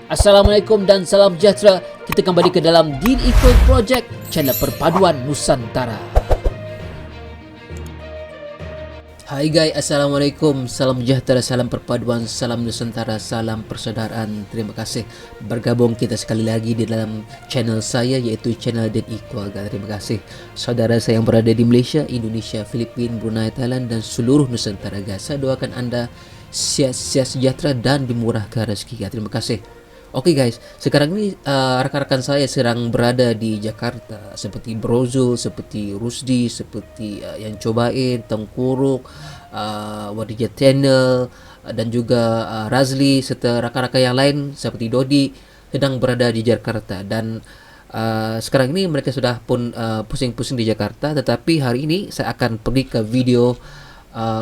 Assalamualaikum dan salam sejahtera. Kita kembali ke dalam Deen Equal Project, channel perpaduan Nusantara. Hai guys, Assalamualaikum. Salam sejahtera, salam perpaduan, salam Nusantara, salam persaudaraan. Terima kasih bergabung kita sekali lagi di dalam channel saya, iaitu channel Deen Equal. Terima kasih saudara saya yang berada di Malaysia, Indonesia, Filipina, Brunei, Thailand dan seluruh Nusantara guys. Saya doakan anda sihat sejahtera dan dimurahkan rezeki. Terima kasih. Oke guys, sekarang ini rakan-rakan saya sedang berada di Jakarta, seperti Brozul, seperti Rusdi, seperti yang cobain, Tengkuruk, Wadija Channel dan juga Razli serta rakan-rakan yang lain seperti Dodi sedang berada di Jakarta. Dan sekarang ini mereka sudah pun pusing-pusing di Jakarta, tetapi hari ini saya akan pergi ke video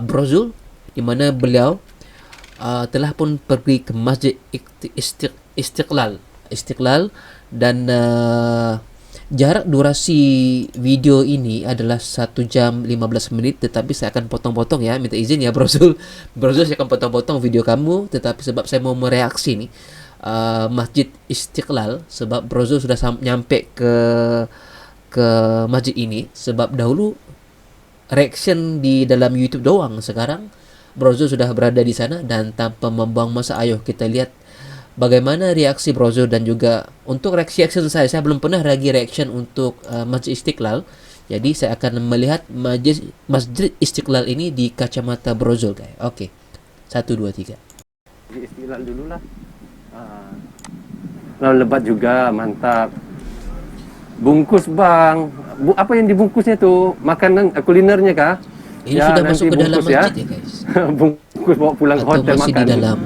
Brozul di mana beliau telah pun pergi ke Masjid Istiqlal dan jarak durasi video ini adalah 1 jam 15 menit, tetapi saya akan potong-potong ya, minta izin ya Brozul. Brozul, saya akan potong-potong video kamu, tetapi sebab saya mau mereaksi nih Masjid Istiqlal, sebab Brozul sudah nyampe ke masjid ini, sebab dahulu reaction di dalam YouTube doang, sekarang Brozul sudah berada di sana. Dan tanpa membuang masa, ayo kita lihat bagaimana reaksi Brozul. Dan juga untuk reaction saya belum pernah lagi reaction untuk Masjid Istiqlal. Jadi saya akan melihat Masjid Istiqlal ini di kacamata Brozul guys. Oke, 1, 2, 3. Masjid Istiqlal dulu lah. Lalu lebat juga, mantap. Bungkus bang, apa yang dibungkusnya tuh? Makanan, kulinernya kah? Ini ya, sudah masuk ke dalam masjid ya guys. Bungkus bawa pulang ke hotel masih makan. Di dalam.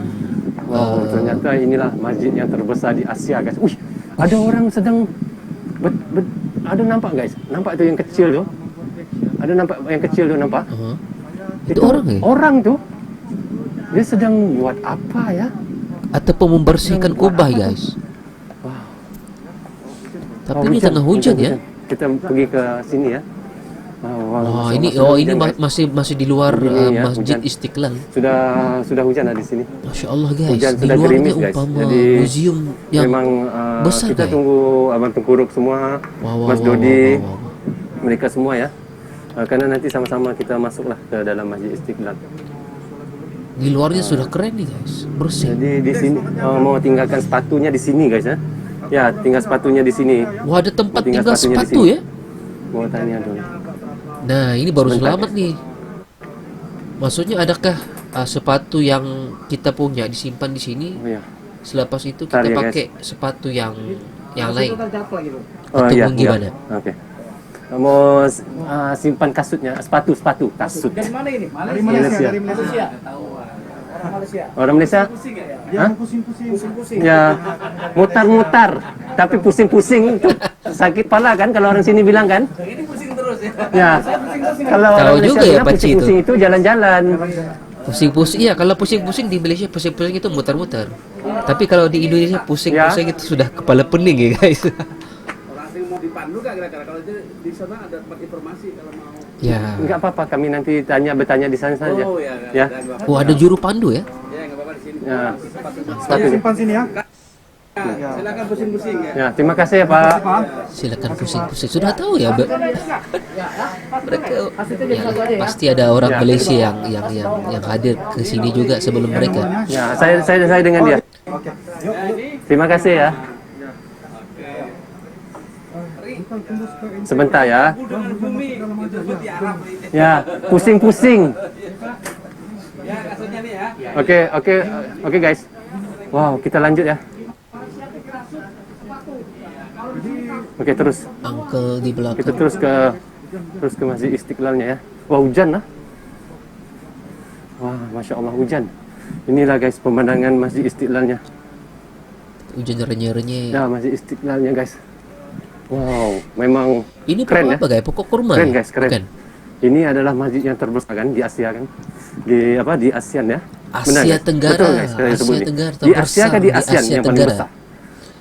Wow, ternyata inilah masjid yang terbesar di Asia guys. Wih, ada orang sedang ada nampak guys? Nampak tu yang kecil tu? Ada nampak yang kecil tu nampak? Itu orang ya? Orang tu dia sedang buat apa ya? Ataupun membersihkan kubah guys. Wow. Tapi ini tengah hujan ya. Kita pergi ke sini ya. Wah, ini masih di luar Masjid hujan. Istiqlal. Sudah hujan di sini. Masya Allah guys. Hujan Di sudah luarnya gerimis guys. umpama Jadi museum yang memang besar kita guys. tunggu Abang Tengkuruk semua, Mas Dodi, mereka semua ya. Karena nanti sama-sama kita masuklah ke dalam Masjid Istiqlal. Di luarnya sudah keren nih guys, bersih. Jadi di sini mau tinggalkan sepatunya di sini guys ya. Ya, tinggal sepatunya di sini. Wah, ada tempat tinggal sepatu ya? Mau tanya dulu. Nah, ini baru selamat nih. Maksudnya adakah sepatu yang kita punya disimpan di sini? Oh, iya. Selepas itu kita pakai sepatu yang lain. Oh, atau iya, gimana? Oke. Mau simpan kasut. Dari mana ini? Dari Malaysia. Orang Malaysia? Dia pusing-pusing. Ya, mutar-mutar, tapi pusing-pusing itu sakit pala kan kalau orang sini bilang kan? Ini pusing terus ya. Ya, kalau Tahu orang Malaysia juga ya bilang Pak Cik pusing-pusing itu jalan-jalan. Pusing-pusing, iya, kalau pusing-pusing di Malaysia pusing-pusing itu muter-muter. Tapi kalau di Indonesia pusing-pusing itu sudah kepala pening ya guys. Orang asing mau dipandu nggak kira-kira? Kalau di sana ada tempat informasi kalau mau. Ya. Enggak apa-apa, kami nanti bertanya di sana saja. Oh ya. Ya. Oh, ada juru pandu ya? Ya nggak apa-apa di sini. Ya. Sepatu. Simpan sini ya. Ya, silakan pusing-pusing ya. Ya, terima kasih ya Pak. Silakan pusing-pusing. Sudah tahu ya, mereka ya, pasti ada orang Malaysia yang hadir ke sini juga sebelum mereka. Ya, saya dengan dia. Oke. Terima kasih ya. Sebentar ya. Bumi itu di Arab. Ya, pusing-pusing. Ya, kasutnya nih ya. Oke guys. Wow, kita lanjut ya. Oke, terus. Uncle di belakang. Kita terus ke Masjid Istiqlalnya ya. Wah, hujan lah. Wah, Masya Allah hujan. Inilah guys pemandangan Masjid Istiqlalnya. Hujan renyah-renyah. Ya, Masjid Istiqlalnya guys. Wow, memang Ini keren pokok apa guys? Pokok kurma Keren ya? guys, keren. Bukan? Ini adalah masjid yang terbesar kan di Asia kan? Di ASEAN ya? Benar, Asia guys? Tenggara. Betul guys, kalian Asia sebut ini. Tenggara Di Asia terbesar kah di ASEAN Asia yang paling Tenggara. besar?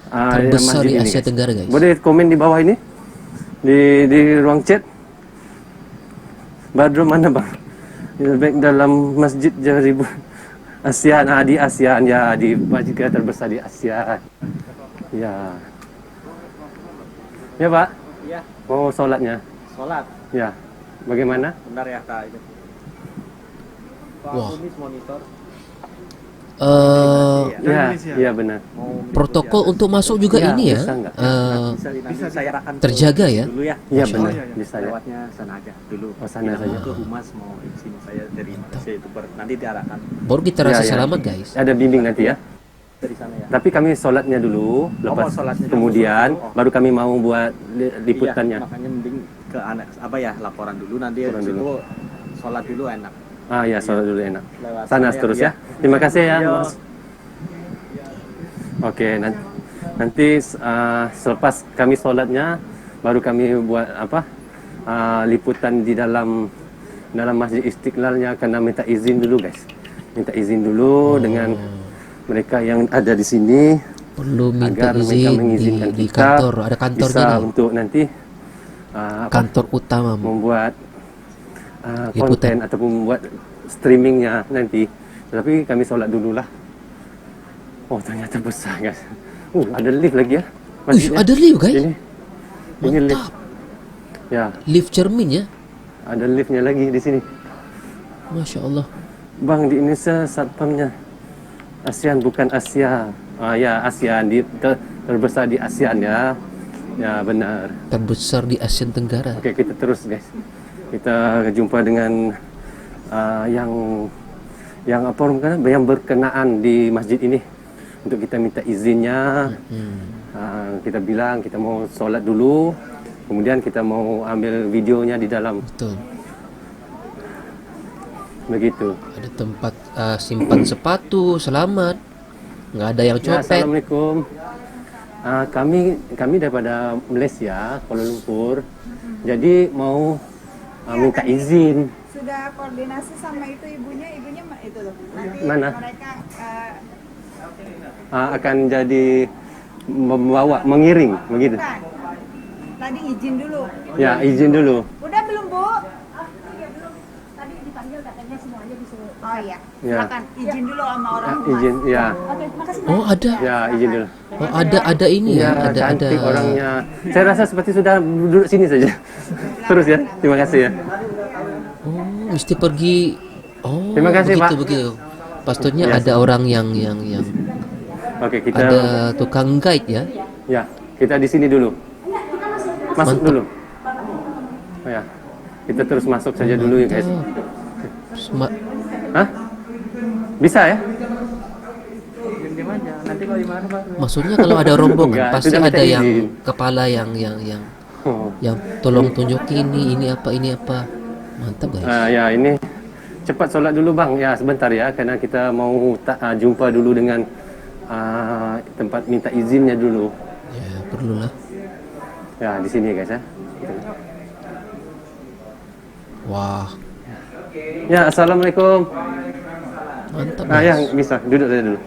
Terbesar masjid di ini, Asia guys. Tenggara guys. Boleh komen di bawah ini di ruang chat. Badrul mana bang? Baik dalam masjid 1000 ASEAN, di ASEAN ya, di masjid kita terbesar di ASEAN. Ya. Ya Pak, Iya, mau sholatnya? sholat. Ya. Bagaimana? Bentar ya Kak. Itu. Wah. Ini monitor. Ya, iya benar. Protokol untuk masuk juga Ya, ini ya, bisa nggak? Bisa saya arahkan terjaga ya. dulu ya. Iya Masya benar, Allah. bisa ya. Lewatnya sana aja dulu. Oh, sana Tidak saja. mau ke humas, mau izin saya dari Malaysia itu nanti diarahkan Baru kita rasa Ya, ya. selamat guys. Ada bimbing nanti ya. dari sana ya. Tapi kami sholatnya dulu, lepas mau sholatnya dulu. kemudian Oh. baru kami mau buat liputannya. Iya, makanya mending ke anak apa ya laporan dulu nanti Laporan habis dulu. itu sholat dulu enak. Ya, sholat dulu enak. Lewat Sana sana terus ya. ya. Terima kasih ya, Yo. Mas. Oke, nanti selepas kami sholatnya baru kami buat liputan di dalam Masjid Istiqlalnya, karena minta izin dulu guys. Minta izin dulu dengan mereka yang ada di sini Perlu minta agar mereka izin mengizinkan di kita kantor, ada kantornya bisa nih, untuk nanti kantor utama. membuat Liputan. konten ataupun membuat streamingnya nanti. Tapi kami sholat dulu lah. Oh ternyata besar guys. Ada lift lagi ya. Masjidnya. Ada lift guys, Ini lift. mantap. Ya, Lift cermin ya, ada liftnya lagi di sini. Masya Allah. Bang, di Indonesia satpamnya ASEAN bukan Asia. Ya ASEAN terbesar di ASEAN ya. Ya benar. Terbesar di Asia Tenggara. Oke, kita terus guys. Kita jumpa dengan yang berkenaan di masjid ini untuk kita minta izinnya. Kita bilang kita mau sholat dulu, kemudian kita mau ambil videonya di dalam. Betul. Begitu. Ada tempat simpan sepatu, selamat. Nggak ada yang Ya, copet. Assalamualaikum. Kami daripada Malaysia, Kuala Lumpur. Jadi mau minta izin. Sudah koordinasi sama itu ibunya itu loh. Nanti Mana? mereka Akan jadi mengiring begitu. bukan. Tadi izin dulu. Ya, izin dulu. Udah belum, Bu? Iya belum. Tadi dipanggil katanya semuanya disuruh. Oh iya. Ya. Silakan izin dulu sama orang humas. Izin, ya. Oke, makasih. Oh ada, Ya, izin dulu. oh ada ini ya, ada cantik orangnya. Saya rasa seperti sudah duduk sini saja. Terus ya. Terima kasih ya. Oh mesti pergi. Oh Terima kasih, begitu Pak. begitu. Pastinya Biasa. ada orang yang Oke, kita ada tukang guide ya. ya, kita di sini dulu. Masuk Mantap. dulu. Oh, ya. Kita terus masuk saja dulu ya, guys. Sema- Hah? Bisa ya? Diam aja. Nanti kalau di mana Pak? Maksudnya kalau ada rombongan Enggak, pasti sudah minta ada yang izin. kepala yang Oh. tolong tunjukin ini apa. Mantap guys. Ya, ini cepat sholat dulu bang. Ya, sebentar ya, karena kita mau jumpa dulu dengan tempat minta izinnya dulu. Ya perlulah. Ya, di sini guys ya. Wah Ya, assalamualaikum. mantap Ya, guys. bisa duduk saja dulu.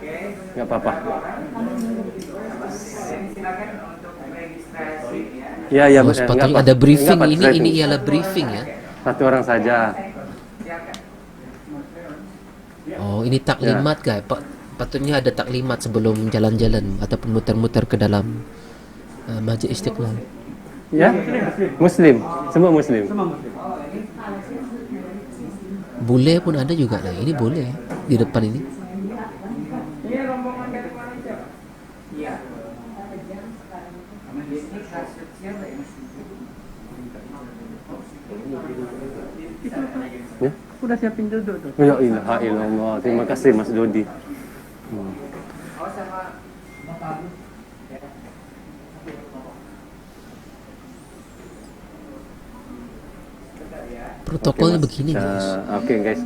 Nggak apa-apa. Ya, ya, Oh, nggak sepatutnya apa. ada briefing Nggak apa, ini briefing. ialah briefing ya. Satu orang saja. Oh ini taklimat guys. Patutnya ada taklimat sebelum jalan-jalan ataupun muter-muter ke dalam Masjid Istiqlal. Ya, Muslim, semua Muslim. Bule pun ada juga nah. Ini boleh di depan ini. Ya. Udah siapin duduk tuh. Ya ilaha illallah. Terima kasih Mas Dodi. Protokolnya Mas. begini guys. Oke guys,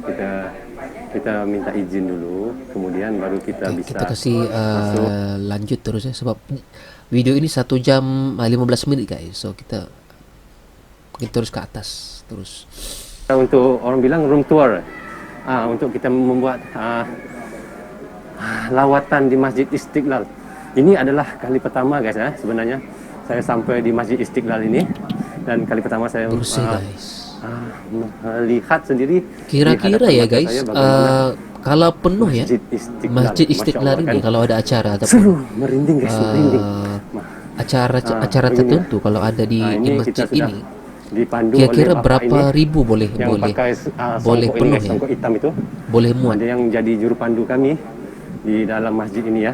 kita minta izin dulu, kemudian baru kita Oke, bisa kita kasih masuk. lanjut terus ya sebab video ini 1 jam 15 menit guys. So kita terus ke atas terus. Untuk orang bilang room tour, untuk kita membuat lawatan di Masjid Istiqlal. Ini adalah kali pertama guys ya, sebenarnya saya sampai di Masjid Istiqlal ini, dan kali pertama saya Bersih guys. melihat sendiri. Kira-kira di ya hadapan mata guys, saya bagaimana Kalau penuh ya Masjid Istiqlal. Masjid Masya Istiqlal Allah, ini kan? kalau ada acara ataupun Seru, merinding guys, merinding. acara ini. tertentu kalau ada di Kita masjid sudah ini, dipandu kira-kira oleh bapak berapa ini ribu boleh yang pakai boleh songkok ini penuh guys, ya? songkok hitam itu. Boleh muat. Ada yang jadi juru pandu kami di dalam masjid ini ya.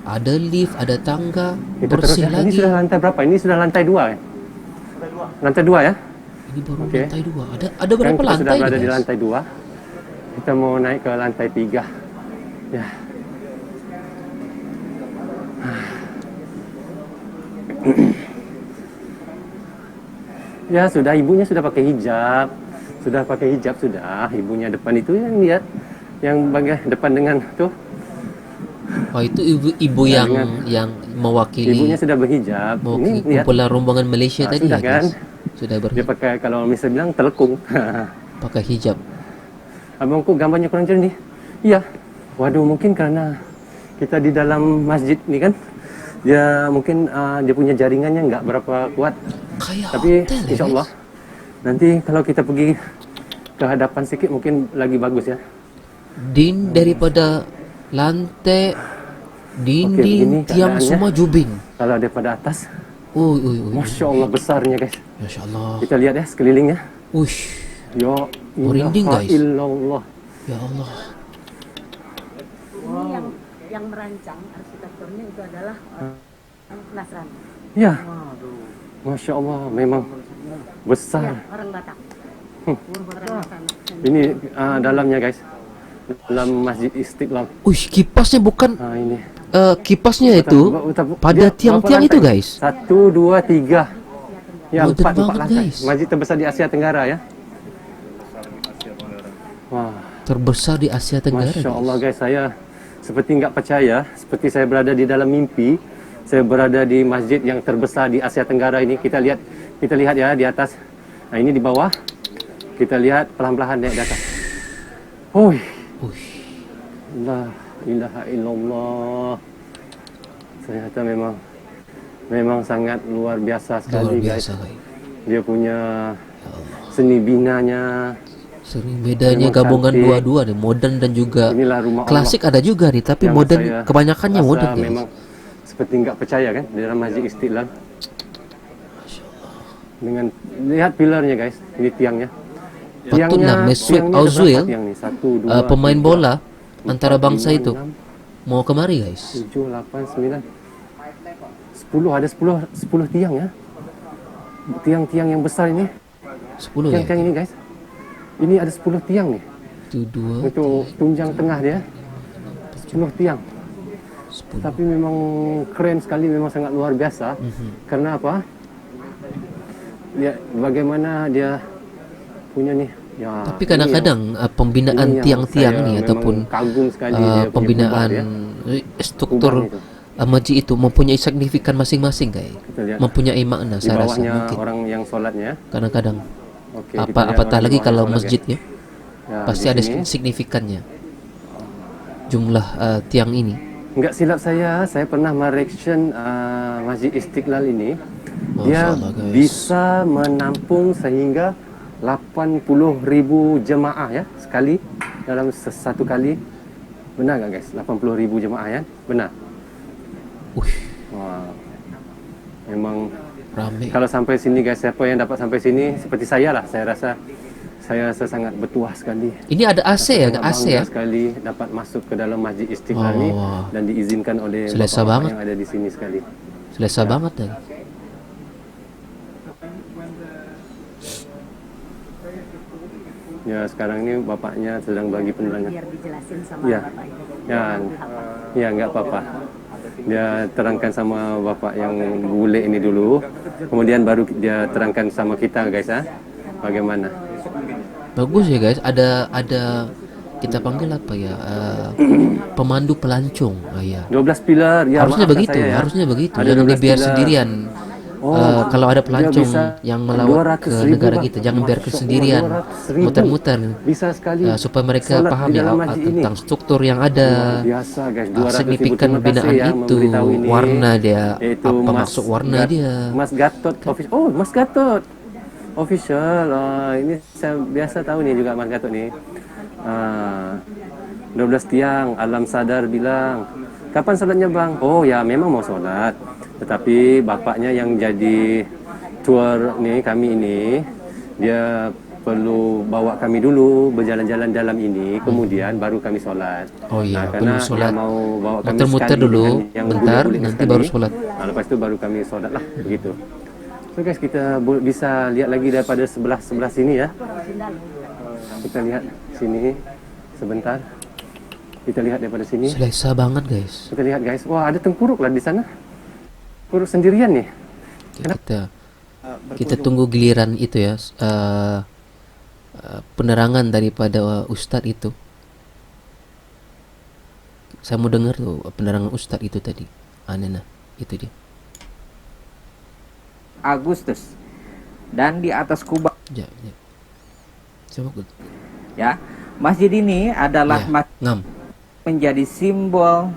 Ada lift, ada tangga, Kita bersih terus ya. Ini lagi. sudah lantai berapa? Ini sudah lantai 2 ya? Lantai 2 ya? Ini baru Oke. lantai 2. Ada Kan berapa kita lantai sudah ini, berada di guys? lantai 2. Kita mau naik ke lantai 3. Ya. Ya sudah, ibunya sudah pakai hijab. Sudah pakai hijab sudah. Ibunya depan itu yang lihat yang bagian depan dengan tuh. Oh, itu ibu Ya, yang dengan- yang mewakili Ibunya sudah berhijab. mewakili Ini lihat. kumpulan rombongan Malaysia Ah, tadi sudah ya, guys. kan? Sudah Dia pakai, kalau misalnya bilang telekung. pakai hijab. Abangku gambarnya kurang jernih. Iya. Waduh, mungkin karena kita di dalam masjid ni kan, dia mungkin dia punya jaringannya nggak berapa kuat. Kayak Tapi hotel ya, insya Allah guys. nanti kalau kita pergi ke hadapan sedikit mungkin lagi bagus ya. Daripada lantai, dinding, begini tiang keadaannya. semua jubing. Kalau daripada atas, Ui. masya Allah besarnya guys. Masya Allah. Kita lihat ya sekelilingnya. Uish. Ya Merinding, ilaha guys. illallah. Ya Allah. Ini yang merancang arsitekturnya itu adalah Nasrani. Ya. Masya Allah, memang besar. Ya, orang Batak. Orang Nasrani. Ini dalamnya guys. Dalam Masjid Istiqlal. Uish, kipasnya bukan Ini. kipasnya itu pada tiang-tiang itu, guys. 1, 2, 3. Ya, Modern 4 banget, lantai. guys. Masjid terbesar di Asia Tenggara ya. Wah, Terbesar di Asia Tenggara. Masya guys. Allah guys, saya seperti nggak percaya, seperti saya berada di dalam mimpi. Saya berada di masjid yang terbesar di Asia Tenggara ini. Kita lihat ya di atas. Nah, ini di bawah. Kita lihat pelan-pelan naik di atas. Hui. Uish. La ilaha illallah. Ternyata memang sangat luar biasa sekali Luar biasa, guys. guys. Dia punya seni binanya. Sering bedanya Memang gabungan cantik. dua-dua nih, modern dan juga Inilah rumah klasik ada juga nih, tapi Yang modern saya kebanyakannya rasa modern, guys. memang seperti nggak percaya kan di dalam Masjid Istiqlal. Dengan lihat pilarnya guys, ini tiangnya. Patutlah Mesut tiangnya ada Ozil, berapa tiang nih? 1, 2, pemain 3, bola antara 4, bangsa 5, itu 6, mau kemari, guys. 7, 8, 9, 10, ada 10 tiang ya. Tiang-tiang yang besar ini, 10 ya. tiang-tiang ini guys. Ini ada 10 tiang nih. Itu 2, Untuk tunjang tengah dia 10 tiang. 10. Tapi memang keren sekali, memang sangat luar biasa. Karena apa? Ya, bagaimana dia punya nih. Ya, Tapi kadang-kadang pembinaan ini yang tiang-tiang saya nih memang ataupun kagum sekali dia punya pembinaan kubah dia. struktur Kubah itu. masjid itu mempunyai signifikan masing-masing, guys. Kita lihat Mempunyai makna, di saya rasa bawahnya mungkin. orang yang sholatnya. Kadang-kadang Oke, kita lihat apatah orang lagi di kalau bawahnya sholat, masjidnya guys. Ya, pasti di ada sini. signifikannya. Jumlah tiang ini. Enggak silap saya pernah mereaction Masjid Istiqlal ini. Dia Masya Allah, guys. bisa menampung sehingga 80.000 jemaah ya sekali dalam satu kali. Benar nggak guys? 80.000 jemaah ya? Benar. Uish, Wah. Memang rame. kalau sampai sini guys, siapa yang dapat sampai sini seperti saya lah, saya rasa saya sangat bertuah sekali. Ini ada AC ya, Sangat AC bangga ya. sekali dapat masuk ke dalam Masjid Istiqlal Wah, ini wah, wah. dan diizinkan oleh Selesa bapak-bapak banget. yang ada di sini sekali. Selesa banget dan. Ya sekarang ini bapaknya sedang bagi penerangan. Biar dijelasin sama Ya, bapaknya. ya, ya nggak apa-apa. Dia terangkan sama bapak yang bule ini dulu, kemudian baru dia terangkan sama kita guys ya, bagaimana. Bagus ya, guys. Ada kita panggil apa ya? Pemandu pelancong. Ya. 12 pilar, ya Harusnya maafkan begitu, saya ya. harusnya begitu. Ada Jangan 12 dibiar pilar. sendirian. Oh, Kalau ada dia pelancong bisa yang melawat ke 200.000, negara Bang. kita, jangan biarkan Masya Allah, sendirian, 200.000. muter-muter. Bisa sekali Supaya mereka sholat paham di ya dalam masjid ini. tentang struktur yang ada, Luar biasa guys, 200.000. signifikan Terima kasih pembinaan ya itu, memberitahu ini. warna dia, Yaitu apa Mas maksud warna dia. Mas Gatot Office. Oh, Mas Gatot. Official. Ini saya biasa tahu nih juga Mas Gatot nih. 12 tiang, Alam Sadar bilang, kapan salatnya bang? Oh ya memang mau salat. Tetapi bapaknya yang jadi tour nih kami ini, dia perlu bawa kami dulu berjalan-jalan dalam ini, kemudian baru kami solat. Oh iya, karena belum solat. dia mau bawa kami Muter-muter sekali dulu, dengan yang bentar, bulik-bulik nanti sekali. baru solat. Lepas itu baru kami solat lah, begitu. So guys, kita bisa lihat lagi daripada sebelah sini ya. Kita lihat sini sebentar. Kita lihat daripada sini. Selesa banget guys. Kita lihat guys. Wah, ada tengkuruk lah di sana. Tengkuruk sendirian nih. Oke, kita tunggu giliran itu ya. Penerangan daripada Ustadz itu. Saya mau dengar tuh penerangan Ustadz itu tadi. Nah, itu dia. Agustus, dan di atas kubah Ya. Coba gue. ya, masjid ini adalah Ya, ngam. menjadi simbol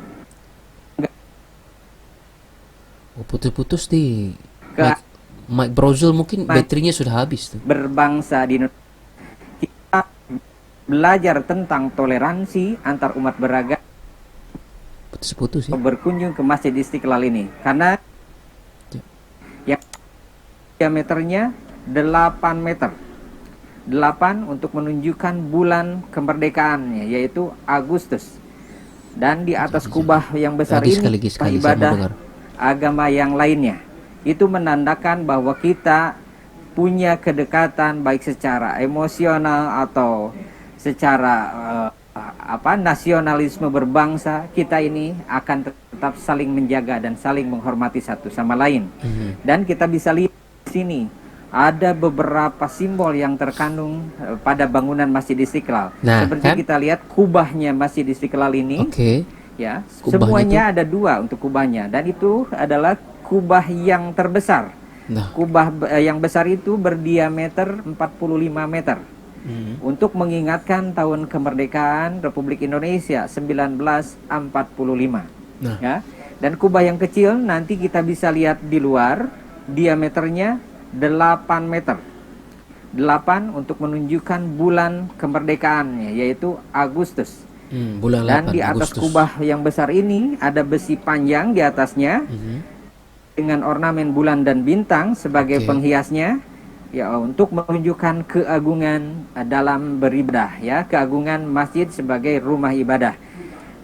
Oh, putus-putus di Ke- Mike Browser mungkin baterainya sudah habis tuh. berbangsa di Indonesia. Kita belajar tentang toleransi antar umat beragama Putus-putus ya. berkunjung ke Masjid Istiqlal ini, karena yang diameternya 8 meter. 8 untuk menunjukkan bulan kemerdekaannya, yaitu Agustus. Dan di atas kubah yang besar Lagi ini sekali saya mau ibadah dengar. agama yang lainnya. Itu menandakan bahwa kita punya kedekatan baik secara emosional atau secara nasionalisme berbangsa. Kita ini akan tetap saling menjaga dan saling menghormati satu sama lain. Dan kita bisa lihat di sini ada beberapa simbol yang terkandung pada bangunan Masjid Istiqlal. Nah, Seperti kan? kita lihat kubahnya Masjid Istiqlal ini. Oke. Ya, Kubahnya semuanya ada 2 untuk kubahnya, dan itu adalah kubah yang terbesar. Nah, Kubah yang besar itu berdiameter 45 meter. Untuk mengingatkan tahun kemerdekaan Republik Indonesia 1945. Nah. Ya. Dan kubah yang kecil nanti kita bisa lihat di luar, diameternya 8 meter. 8 untuk menunjukkan bulan kemerdekaannya, yaitu Agustus. bulan Dan 8 di atas Agustus. kubah yang besar ini ada besi panjang di atasnya dengan ornamen bulan dan bintang sebagai Oke. penghiasnya, ya, untuk menunjukkan keagungan dalam beribadah, ya, keagungan masjid sebagai rumah ibadah.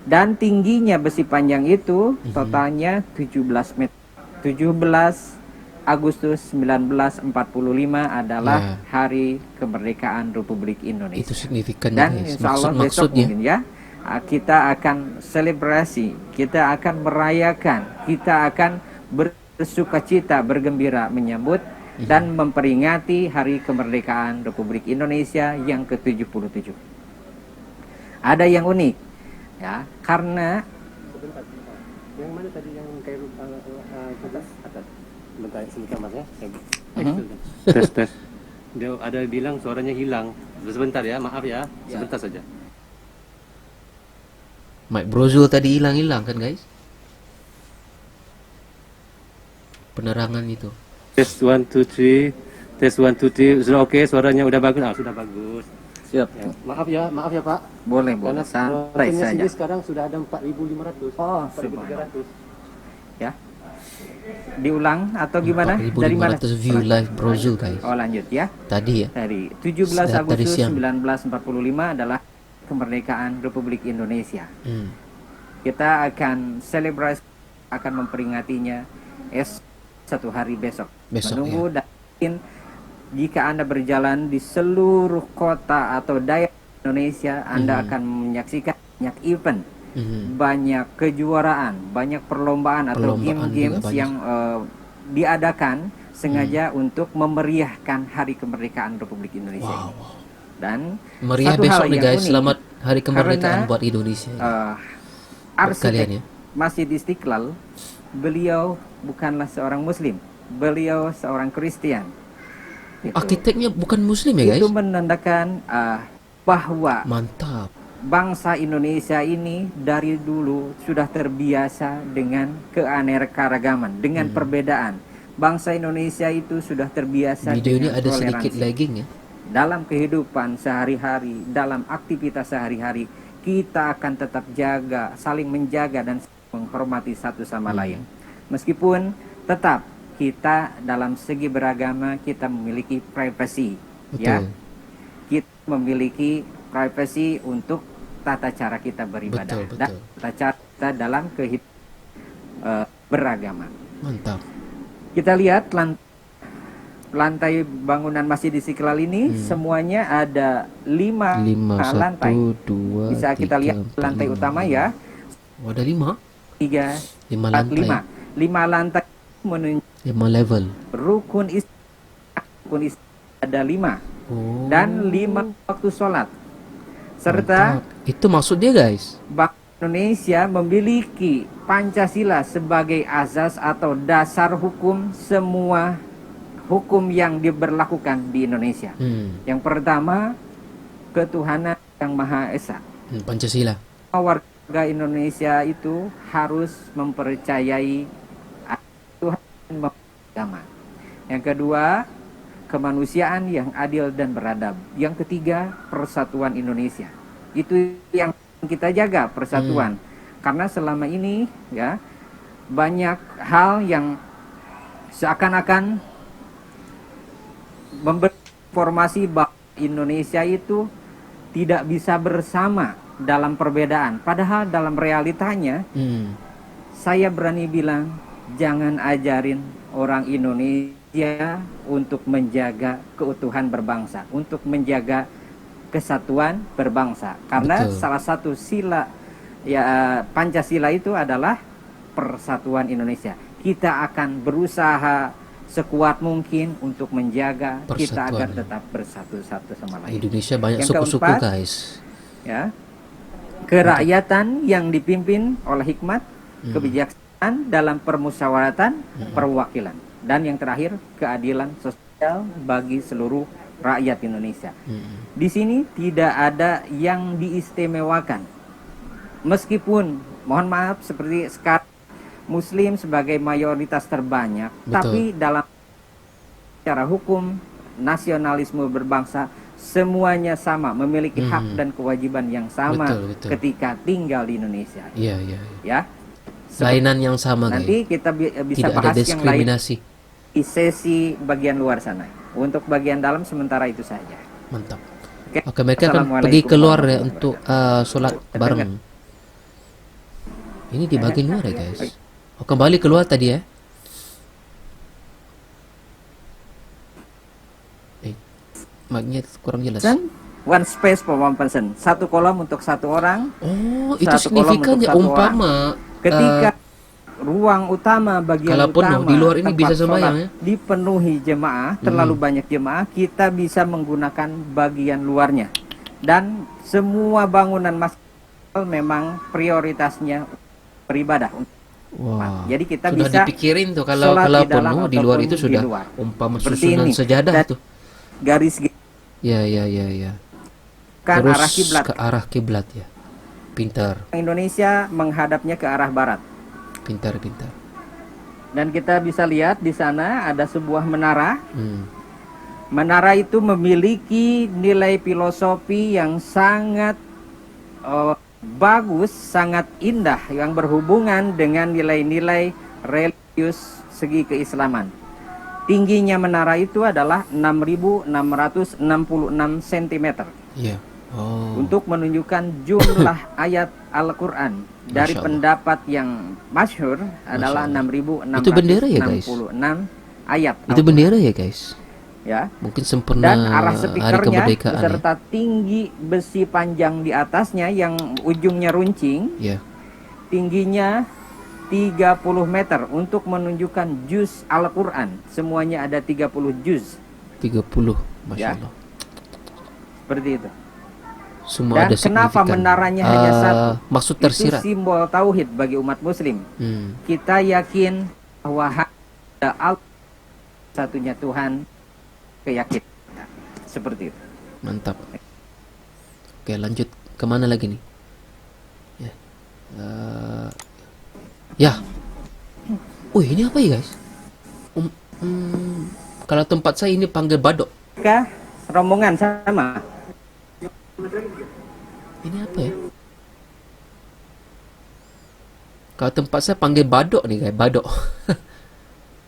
Dan tingginya besi panjang itu totalnya 17 meter. 17 Agustus 1945 adalah hari kemerdekaan Republik Indonesia. Itu signifikannya Dan guys. insya Allah besok Maksudnya mungkin ya, kita akan selebrasi, kita akan merayakan, kita akan bersukacita, bergembira menyambut dan memperingati hari kemerdekaan Republik Indonesia yang ke-77. Ada yang unik, ya, karena Yang mana tadi yang kayak atas? Sebentar mas ya. Tes. Dia ada bilang suaranya hilang. Sebentar ya, maaf ya. Sebentar saja. Mike Brozul tadi hilang kan guys? Penerangan itu. Tes 1 2 3. Tes 1 2 3. Sudah oke, suaranya udah bagus. Sudah bagus. siap. Ya. Maaf ya Pak. Boleh, Karena santai penontonnya saja. sendiri sekarang sudah ada 4.500. Oh, 4.300. Ya. Diulang atau gimana? Dari mana? 4.500 view live Brozul guys. Oh, lanjut ya. Tadi ya. Dari 17 Tadi Agustus siang. 1945 adalah kemerdekaan Republik Indonesia. Kita akan selebrasi, akan memperingatinya satu hari besok. Menunggu dan jika Anda berjalan di seluruh kota atau daerah Indonesia, Anda akan menyaksikan banyak event, banyak kejuaraan, banyak perlombaan atau Perlombaan game-games juga banyak. yang diadakan sengaja untuk memeriahkan hari kemerdekaan Republik Indonesia ini. Dan Meriah satu besok hal nih yang guys. unik, Selamat hari kemerdekaan karena, buat Indonesia. arsitek kalian ya. Masjid Istiqlal, beliau bukanlah seorang Muslim, beliau seorang Kristen. Gitu. Arsiteknya bukan muslim ya guys? Itu menandakan bahwa Mantap. bangsa Indonesia ini dari dulu sudah terbiasa dengan keanekaragaman, dengan perbedaan. bangsa Indonesia itu sudah terbiasa Video ini dengan ada sedikit toleransi. lagging ya. Dalam kehidupan sehari-hari, dalam aktivitas sehari-hari, kita akan tetap jaga, saling menjaga dan menghormati satu sama lain. Meskipun tetap kita dalam segi beragama kita memiliki privasi, ya. Betul. Kita memiliki privasi untuk tata cara kita beribadah Betul, dan betul. tata cara kita dalam kehidupan beragama. Mantap. Kita lihat lantai bangunan Masjid Istiqlal ini semuanya ada 5 5, lantai. 1, 2, Bisa kita lihat lantai utama ya. Oh, ada 5? 3, 5 4, lantai. 5 lantai menunjuk 5 level. rukun istiqlal ada 5 Oh. dan 5 waktu sholat. Serta Mantap. Itu maksudnya guys. Bank Indonesia memiliki Pancasila sebagai azas atau dasar hukum semua hukum yang diberlakukan di Indonesia. Yang pertama, ketuhanan yang Maha Esa. Pancasila. Warga Indonesia itu harus mempercayai Tuhan dan agama. Yang kedua, kemanusiaan yang adil dan beradab. Yang ketiga, persatuan Indonesia. Itu yang kita jaga, persatuan. Karena selama ini ya banyak hal yang seakan-akan memberi informasi bahwa Indonesia itu tidak bisa bersama dalam perbedaan. Padahal dalam realitanya saya berani bilang jangan ajarin orang Indonesia untuk menjaga keutuhan berbangsa, untuk menjaga kesatuan berbangsa. Karena Betul. salah satu sila ya Pancasila itu adalah persatuan Indonesia. Kita akan berusaha sekuat mungkin untuk menjaga kita agar Persatuan. tetap bersatu satu sama lain. Indonesia banyak Yang suku-suku keempat, guys. Ya, kerakyatan yang dipimpin oleh hikmat, kebijaksanaan dalam permusyawaratan, perwakilan, dan yang terakhir keadilan sosial bagi seluruh rakyat Indonesia. Di sini tidak ada yang diistimewakan. Meskipun mohon maaf seperti sekarang Muslim sebagai mayoritas terbanyak, Betul. tapi dalam secara hukum nasionalisme berbangsa semuanya sama, memiliki hak dan kewajiban yang sama Betul, betul. ketika tinggal di Indonesia. Iya, iya. Ya, Lainan yang sama guys. nanti kita bisa Tidak ada bahas yang lain diskriminasi. di sesi bagian luar sana. Untuk bagian dalam sementara itu saja. Mantap. Oke. Oke, mereka akan Assalamualaikum pergi keluar ya warahmatullahi untuk sholat bareng. Ini di bagian luar ya guys. Oh, kembali keluar tadi ya. Mic-nya kurang jelas. Dan one space for one person. Satu kolom untuk satu orang. Oh, itu Satu kolom signifikan untuk ya satu umpama Ketika ruang utama bagian kalau penuh, utama di luar ini tempat bisa sembahyang, sholat ya? dipenuhi jemaah, terlalu banyak jemaah, kita bisa menggunakan bagian luarnya. Dan semua bangunan masjid memang prioritasnya beribadah. wah, Jadi kita sudah bisa dipikirin tuh kalau sholat kalau di dalam penuh di luar ataupun itu di sudah luar. umpama Seperti susunan ini. sejadah Dan tuh. garis Ya, ya, ya, ya. kan Terus arah kiblat. ke arah kiblat ya. Pintar, Indonesia menghadapnya ke arah barat. pintar, pintar. Dan kita bisa lihat di sana ada sebuah menara. Hmm. Menara itu memiliki nilai filosofi yang sangat bagus, sangat indah yang berhubungan dengan nilai-nilai religius segi keislaman. Tingginya menara itu adalah 6.666 cm. Iya. Oh. Untuk menunjukkan jumlah ayat Al-Quran dari Masya Allah. pendapat yang masyhur adalah Allah. Itu bendera ya, guys? 6.666 ayat. Itu bendera ya guys. Ya. Mungkin sempurna Dan arah hari speakernya kemerdekaan ya. beserta tinggi besi panjang di atasnya yang ujungnya runcing, Ya. tingginya 30 meter untuk menunjukkan juz Al-Quran. Semuanya ada 30 juz. 30. Masya Ya. Allah. Seperti itu. Semua Dan ada kenapa signifikan. menaranya hanya satu? Maksud Itu tersirat. simbol tauhid bagi umat muslim. Kita yakin bahwa ada Allah satunya Tuhan, keyakinan. Seperti itu. Mantap. Oke, lanjut kemana lagi nih? Ya. Ya. Oh, ini apa ya guys? Kalau tempat saya ini panggil badok. Kah? Rombongan sama. Ini apa ya? Kalau tempat saya panggil badok nih guys, badok.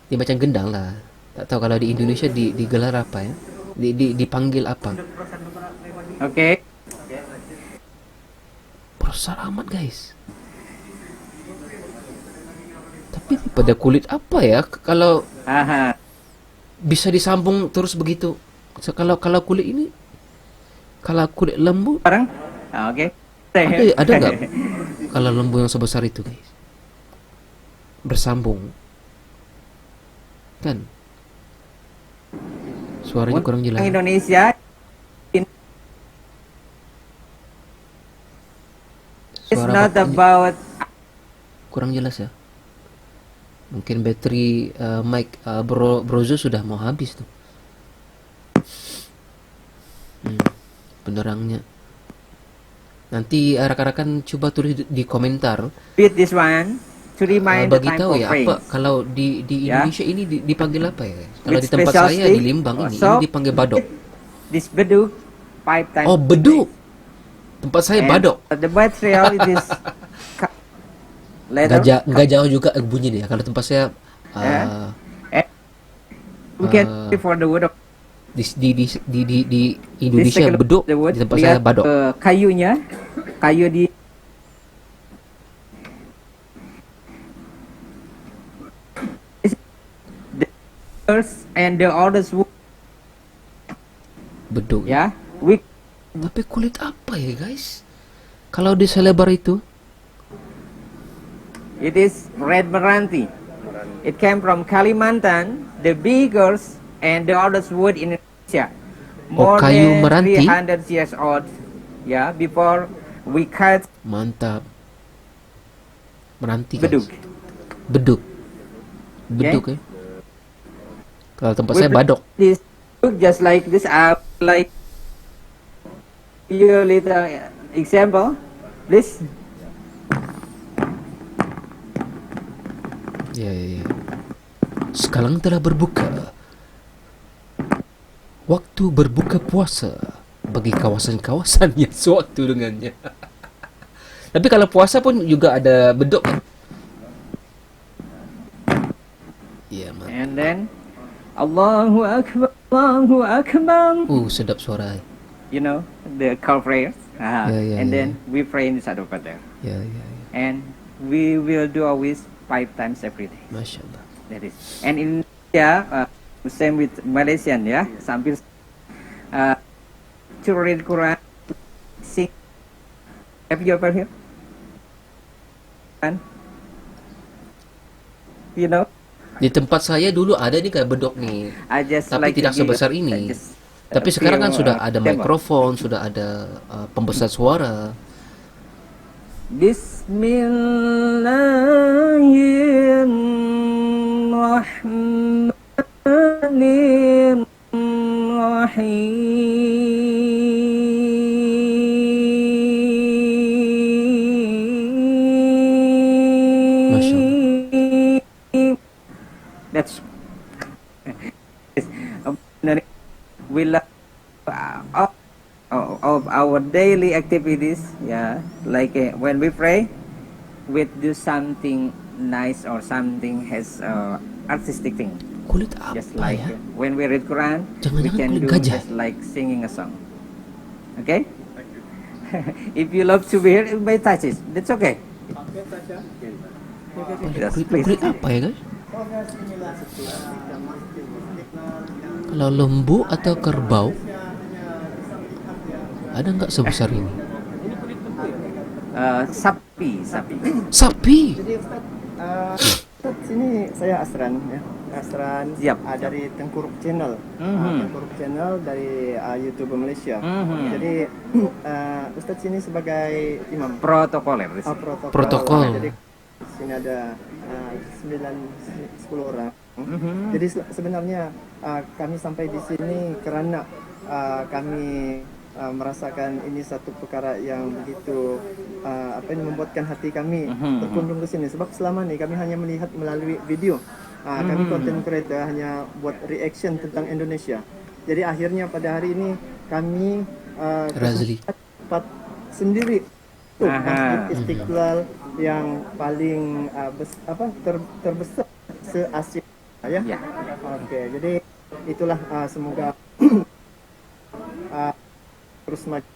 Dia macam gendang lah. Tak tahu kalau di Indonesia digelar apa ya? Dipanggil apa? Oke. Besar amat guys. Tapi pada kulit apa ya? Kalau Aha. bisa disambung terus begitu. So, kalau kulit ini, kalau kulit lembu, Bareng? Oke. ada nggak? Kalau lembu yang sebesar itu guys, bersambung, kan? Suaranya kurang jelas. Indonesia it's Suara not bapaknya about kurang jelas ya. Mungkin bateri mic Brozo sudah mau habis tuh. Penerangnya. Nanti rekan-rekan coba tulis di komentar. with this one to remind the Bagi time tahu for ya praise. apa kalau di Ya. Indonesia ini dipanggil apa ya? Kalau With di tempat special saya stick, di Limbang ini so- dipanggil badok. This beduk 5 times. Oh, beduk. Tempat saya And badok. The material is leather. Nggak jauh juga bunyi dia. Kalau tempat saya Yeah. We can see for the wood of di Indonesia this beduk, the wood. di tempat saya Lihat, badok. Kayunya, kayu di the first and the oldest wood. Beduk. Ya, we Tapi kulit apa ya guys? Kalau di selebar itu, it is red meranti. It came from Kalimantan, the biggest and the oldest wood in Indonesia. More kayu than meranti? 300 years old. Yeah, before we cut mantap. Meranti guys. beduk. Beduk. Beduk ya. Kalau tempat We saya badok. This look just like this. Like you little example. This Ya. Sekarang telah berbuka. Waktu berbuka puasa bagi kawasan-kawasan yang sewaktu dengannya. Tapi kalau puasa pun juga ada beduk kan? Iya, man. and then Allahu Akbar, Allahu Akbar. Sedap suara. You know the call prayers. Yeah, and yeah. then we pray in the side over there. Ya. And we will do always 5 times every day. Masya Allah. That is. And in Indonesia, same with Malaysian, ya. Sambil to read Quran, sing. Have you ever heard? You know, Di tempat saya dulu ada nih kayak bedok nih. I just Tapi like tidak to give sebesar a- ini. just, Tapi sekarang kan feel, sudah ada demo. mikrofon, sudah ada pembesar suara. Masya That's we love of our daily activities, yeah, like when we pray, we do something nice or something has artistic thing, Kulit apa just like ya? when we read Quran, we Jangan-jangan can kulit do gajah. just like singing a song. Okay. If you love to be here, you may touch it. That's okay. Yes, please. Kulit apa ya guys? Kalau lembu atau kerbau, ada nggak sebesar ini? Sapi. Sapi. Jadi Ustaz, sini saya Asran ya. Asran Siap. dari Tengkuruk Channel. Tengkuruk Channel dari YouTuber Malaysia. Mhm. Jadi Ustaz sini sebagai imam Protokoler. Protokol. Jadi sini ada 9-10 orang. Mhm. Jadi sebenarnya kami sampai di sini karena kami merasakan ini satu perkara yang begitu membuatkan hati kami Mhm. berkunjung ke sini, sebab selama ini kami hanya melihat melalui video Kami content creator hanya buat reaction tentang Indonesia. Jadi akhirnya pada hari ini kami Razli. tempat sendiri untuk Masjid Istiqlal yang paling terbesar se-Asia ya. Oke, jadi itulah semoga terus maju.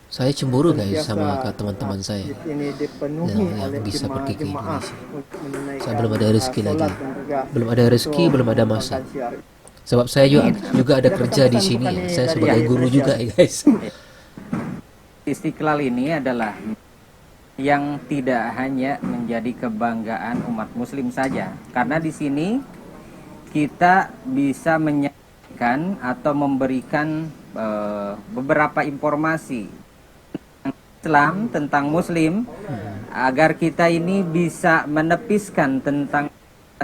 Saya cemburu guys sama teman-teman saya Ini dipenuhi yang oleh bisa pergi ke jemaah Indonesia. untuk menunaikan Saya belum ada rezeki lagi. solat dan juga Belum ada rezeki, untuk belum ada masa. makan siar. Sebab saya juga ada kerja di sini ya. Saya sebagai guru juga ya guys. Istiqlal ini adalah yang tidak hanya menjadi kebanggaan umat muslim saja, karena di sini kita bisa menyampaikan atau memberikan beberapa informasi Islam tentang muslim agar kita ini bisa menepiskan tentang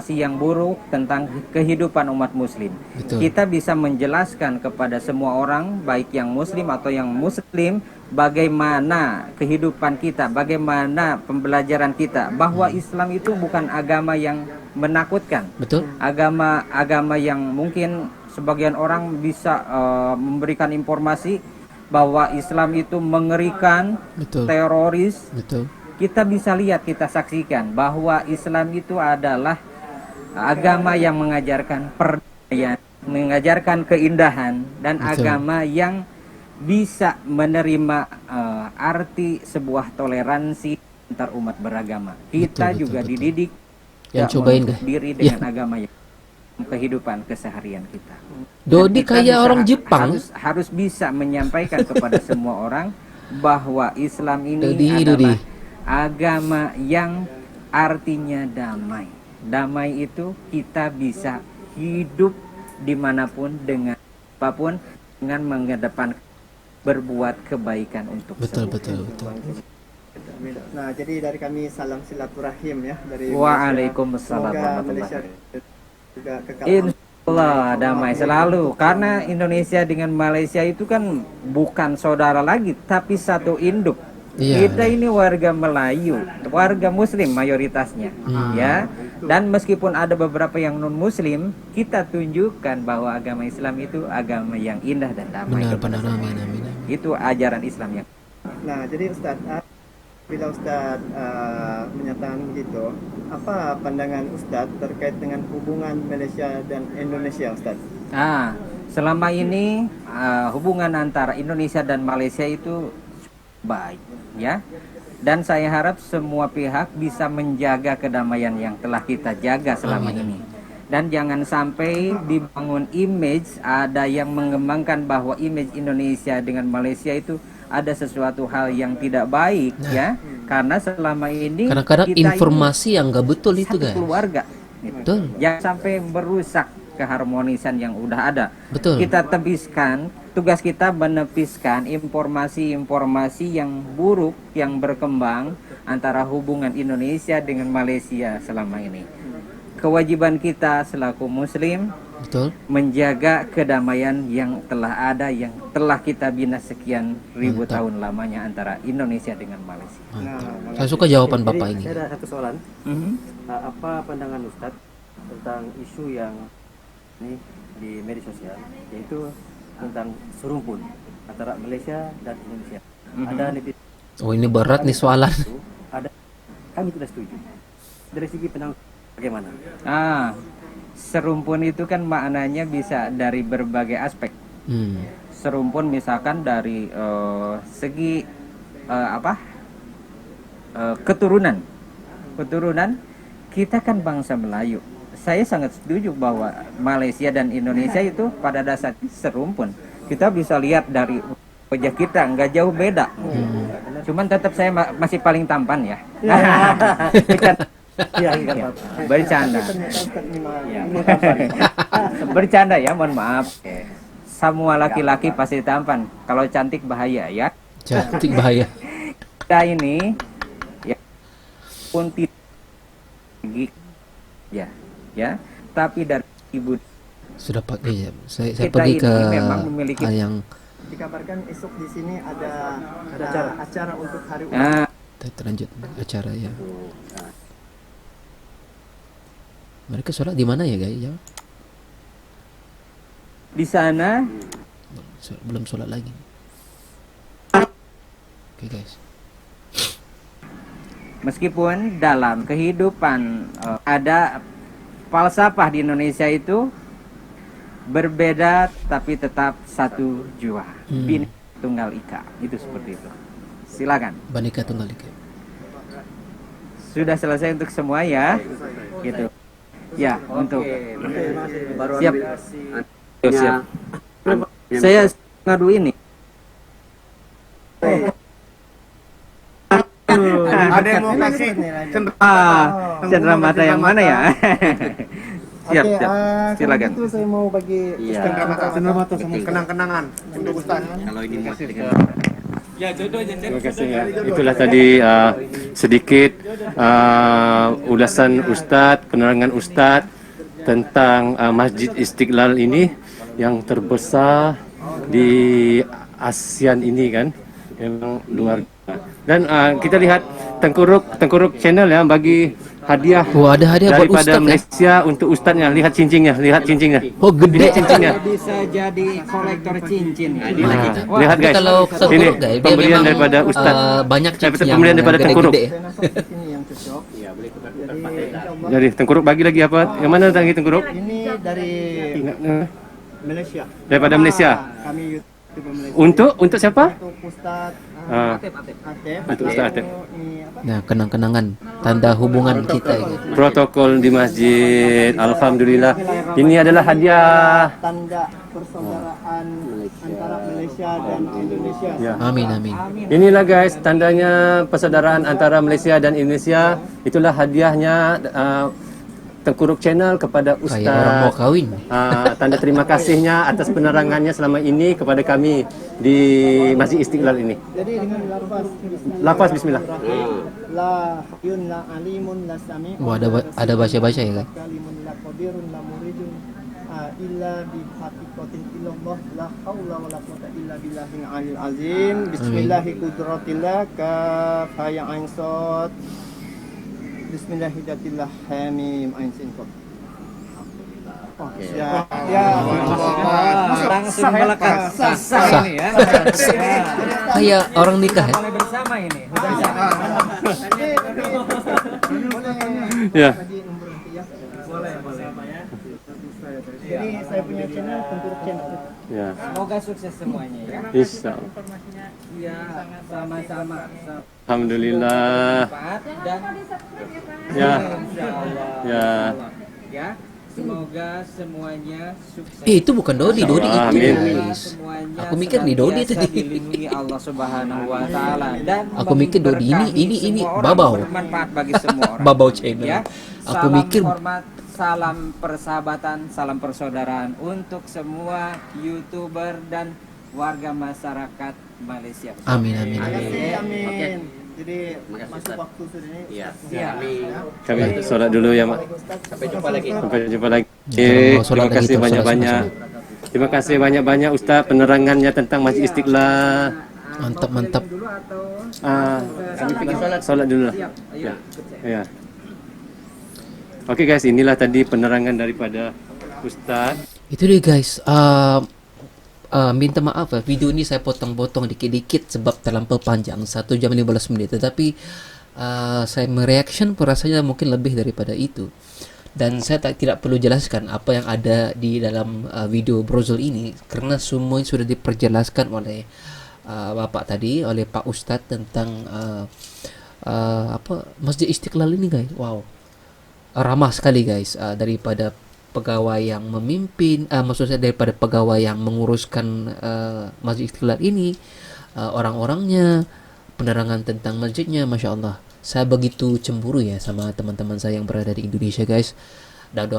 yang buruk tentang kehidupan umat muslim. Betul. Kita bisa menjelaskan kepada semua orang, baik yang muslim atau yang muslim, bagaimana kehidupan kita, bagaimana pembelajaran kita, bahwa Islam itu bukan agama yang menakutkan. Betul. Agama yang mungkin sebagian orang bisa memberikan informasi bahwa Islam itu mengerikan, Betul. teroris. Betul. Kita bisa lihat, kita saksikan bahwa Islam itu adalah agama yang mengajarkan perdamaian, mengajarkan keindahan, dan Betul. agama yang bisa menerima arti sebuah toleransi antar umat beragama. Kita Betul, juga betul. dididik Yang tidak cobain menutup guys. diri dengan agama yang kehidupan keseharian kita. Dodi Dan kita kayak bisa- orang Jepang. harus bisa menyampaikan kepada semua orang bahwa Islam ini Dodi. adalah agama yang artinya damai. Damai itu kita bisa hidup dimanapun dengan apapun dengan mengedepan berbuat kebaikan untuk Betul, semua. betul, betul. Nah, jadi dari kami salam silaturahim ya dari Waalaikumsalam Semoga warahmatullahi Malaysia juga kekal. Insyaallah damai selalu, karena Indonesia dengan Malaysia itu kan bukan saudara lagi tapi satu induk. Iya. Kita ini warga Melayu, warga Muslim mayoritasnya, ya. Dan meskipun ada beberapa yang non Muslim, kita tunjukkan bahwa agama Islam itu agama yang indah dan damai. Benar, kepada benar. semua. Amin, amin. Itu ajaran Islam yang. Nah, jadi Ustaz, bila Ustaz menyatakan begitu, apa pandangan Ustaz terkait dengan hubungan Malaysia dan Indonesia, Ustaz? Selama ini hubungan antara Indonesia dan Malaysia itu baik, ya. Dan saya harap semua pihak bisa menjaga kedamaian yang telah kita jaga selama ini. Dan jangan sampai dibangun image, ada yang mengembangkan bahwa image Indonesia dengan Malaysia itu ada sesuatu hal yang tidak baik, ya. Karena selama ini Kadang-kadang kita informasi yang nggak betul ini itu satu guys. keluarga. Gitu. Betul. Jangan sampai merusak keharmonisan yang udah ada. Betul. Kita tebiskan, tugas kita menepiskan informasi-informasi yang buruk yang berkembang antara hubungan Indonesia dengan Malaysia selama ini. Kewajiban kita selaku muslim Betul. menjaga kedamaian yang telah ada, yang telah kita bina sekian ribu Mantap. tahun lamanya antara Indonesia dengan Malaysia. Mantap. Saya suka jawaban Bapak ini. Saya ada satu soalan. Mhm. Apa pandangan Ustadz tentang isu yang ini di media sosial, yaitu tentang serumpun antara Malaysia dan Indonesia? Ada netizen Oh, ini berat nih soalan. itu, ada kami tidak setuju. Dari segi penang bagaimana? Serumpun itu kan maknanya bisa dari berbagai aspek. Serumpun misalkan dari segi keturunan kita kan bangsa Melayu. Saya sangat setuju bahwa Malaysia dan Indonesia itu pada dasarnya serumpun. Kita bisa lihat dari wajah kita nggak jauh beda. Cuman tetap saya masih paling tampan ya. Bercanda. Bercanda ya, mohon maaf. Semua laki-laki pasti tampan. Kalau cantik bahaya ya. Cantik bahaya. Kita ini ya pun tidak ya, tapi dari ibu Sudah pakai ya. Saya kita pergi ini ke memang memiliki hal yang Dikabarkan esok di sini ada acara untuk hari terlanjut acara ya. Mereka sholat di mana ya guys? Ya, Di sana belum sholat lagi. Oke guys. meskipun dalam kehidupan ada falsafah di Indonesia itu berbeda tapi tetap satu jua. Bhinneka Tunggal Ika. Itu seperti itu. Silakan. Bhinneka Tunggal Ika. Sudah selesai untuk semua ya. Gitu. Ya, untuk siap. Siap. Saya ngadu ini. Ada yang mau kasih Cenderamata yang mana ya? Siap, siap. Silakan. Itu saya mau bagi Cenderamata sama kenang-kenangan untuk Ustaz. Kalau ini terima kasih ya. Itulah tadi sedikit ulasan Ustadz, penerangan Ustadz tentang Masjid Istiqlal ini yang terbesar di ASEAN ini kan, memang luar biasa. Dan kita lihat Tengkuruk channel ya bagi hadiah Wah, ada hadiah buat daripada Ustadz ya? Malaysia untuk Ustadznya. Lihat cincinnya, lihat cincinnya. Oh, gede cincinnya. Bisa jadi kolektor cincin. Nah, lihat guys, kalau ini Tengkuruk guys, dia pemberian memang, daripada Ustadz. banyak Daripada pemberian daripada Tengkuruk. gede-gede. ini yang cocok. Jadi Tengkuruk bagi lagi apa? Yang mana lagi Tengkuruk? Ini dari Malaysia. Daripada Malaysia. Kami YouTuber Malaysia. Untuk siapa? Untuk Ustaz Ah, Atep. untuk Ustaz Atep. Ini apa? Nah, kenang-kenangan tanda hubungan kita gitu. Protokol di masjid. Alhamdulillah. Ini adalah hadiah. Tanda persaudaraan antara Malaysia dan Indonesia. Ya. Amin amin. Inilah guys tandanya persaudaraan antara Malaysia dan Indonesia. Itulah hadiahnya Tengkuruk Channel kepada Kayak orang mau Ustaz. kawin. Tanda terima kasihnya atas penerangannya selama ini kepada kami di Masjid Istiqlal ini. Jadi dengan lafaz Lafaz bismillah. la yun la alimun la sami'un. Wah, ada baca-baca ya kan? Kalimun la qadirun la muridun illa bi haqiqatin illallah la haula wala quwwata illa billahil aliyil azim. Bismillahi qudratillah ka fa ya ain sad. Bismillahirrahmanirrahim. Hamim ain sin qaf. Oke. Ya. Langsung melekat sah ini ya. Kayak orang nikah ya. Mulai bersama ini. Ya. Jadi saya punya channel Tengkuruk Channel. Ya. Semoga sukses semuanya ya. Insya. Iya, sama-sama. Alhamdulillah. Dan Ya. insyaallah. Ya. Ya. Semoga semuanya sukses. Itu bukan Dodi, Dodi itu Amin. guys. Aku mikir nih Dodi tadi. Dilindungi Allah Subhanahu wa taala dan Aku mikir Dodi ini semua orang, Babau. bermanfaat bagi semua orang. Babau channel. Ya. Aku Salam mikir hormat, salam persahabatan, salam persaudaraan untuk semua YouTuber dan warga masyarakat Malaysia. amin amin. Amin. Jadi masuk waktu sudah ini. Iya. Kami sholat dulu ya, Mak. Sampai jumpa lagi. Jangan mau sholat Terima kasih lagi, terus banyak-banyak. Terima kasih banyak-banyak Ustaz penerangannya tentang Masjid Istiqlal. Mantap mantap. Kami pergi sholat dulu lah. Ya. Ya. Oke guys, inilah tadi penerangan daripada Ustaz. Itu dia guys. Minta maaf ya, video ini saya potong-potong dikit-dikit sebab terlampau panjang 1 jam 15 menit. Tetapi saya mereaction rasanya mungkin lebih daripada itu. Dan saya tidak perlu jelaskan apa yang ada di dalam video browser ini karena semuanya sudah diperjelaskan oleh Bapak tadi, oleh Pak Ustadz tentang Masjid Istiqlal ini guys. Wow, ramah sekali guys, daripada pegawai yang memimpin, maksud saya daripada pegawai yang menguruskan Masjid Istiqlal ini, orang-orangnya, penerangan tentang masjidnya, masya Allah. Saya begitu cemburu ya sama teman-teman saya yang berada di Indonesia guys. Dan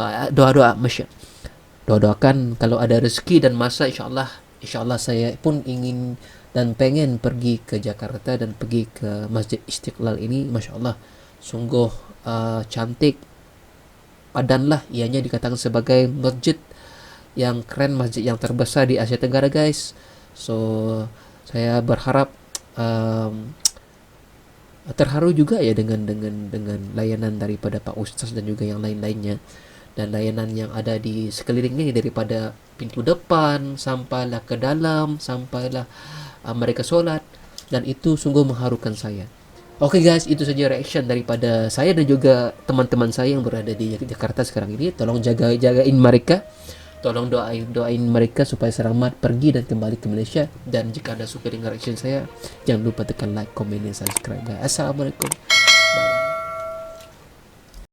doakan kalau ada rezeki dan masa, insya Allah saya pun ingin dan pengen pergi ke Jakarta dan pergi ke Masjid Istiqlal ini, masya Allah, sungguh cantik. Padanlah ianya dikatakan sebagai masjid yang keren, masjid yang terbesar di Asia Tenggara guys. So saya berharap terharu juga ya dengan layanan daripada Pak Ustaz dan juga yang lain-lainnya. dan layanan yang ada di sekelilingnya, daripada pintu depan sampailah ke dalam, sampailah mereka sholat, dan itu sungguh mengharukan saya. Oke guys, itu saja reaction daripada saya dan juga teman-teman saya yang berada di Jakarta sekarang ini. Tolong jagain mereka, tolong doain mereka supaya selamat pergi dan kembali ke Malaysia. Dan jika Anda suka dengan reaction saya, jangan lupa tekan like, komen, dan subscribe guys. Assalamualaikum